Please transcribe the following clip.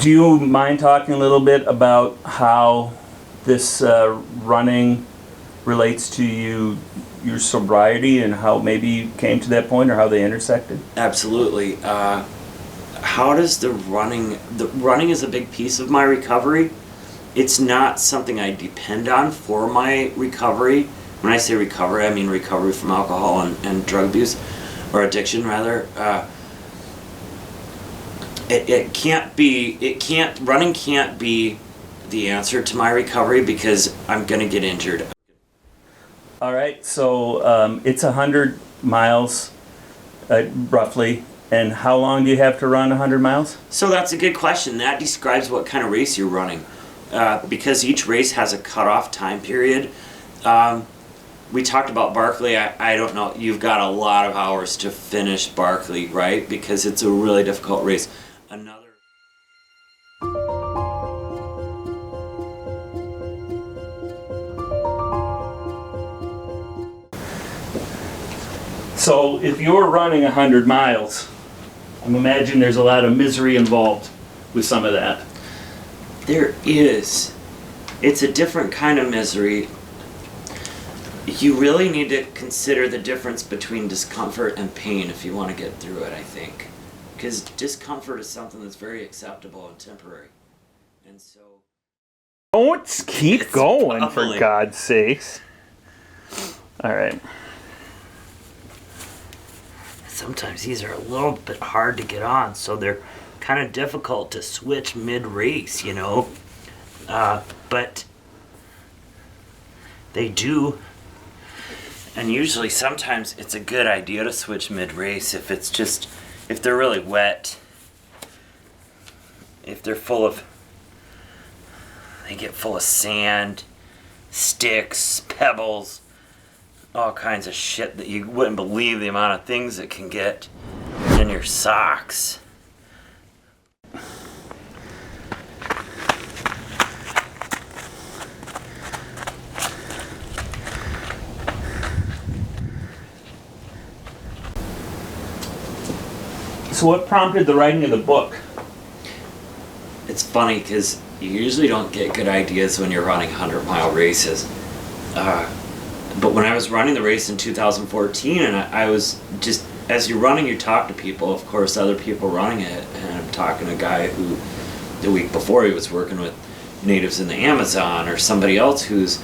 Do you mind talking a little bit about how this running relates to your sobriety and how maybe you came to that point or how they intersected? Absolutely. How does the running is a big piece of my recovery. It's not something I depend on for my recovery. When I say recovery, I mean recovery from alcohol and drug abuse, or addiction rather. Running can't be the answer to my recovery because I'm gonna get injured. All right, so it's 100 miles roughly, and how long do you have to run 100 miles? So that's a good question. That describes what kind of race you're running. Because each race has a cutoff time period. We talked about Barkley. I don't know. You've got a lot of hours to finish Barkley, right? Because it's a really difficult race. So if you're running 100 miles, I'm imagining there's a lot of misery involved with some of that. There is. It's a different kind of misery. You really need to consider the difference between discomfort and pain if you want to get through it, I think. Because discomfort is something that's very acceptable and temporary. And so... Don't keep going, bubbling. for God's sakes. All right. Sometimes these are a little bit hard to get on, so they're kind of difficult to switch mid-race, you know. But they do. And usually sometimes it's a good idea to switch mid-race if they're really wet. If they're they get full of sand, sticks, pebbles, all kinds of shit that you wouldn't believe the amount of things that can get in your socks. So what prompted the writing of the book? It's funny because you usually don't get good ideas when you're running 100-mile races. But when I was running the race in 2014, and I was just, as you're running, you talk to people, of course, other people running it, and I'm talking to a guy who, the week before, he was working with natives in the Amazon, or somebody else who's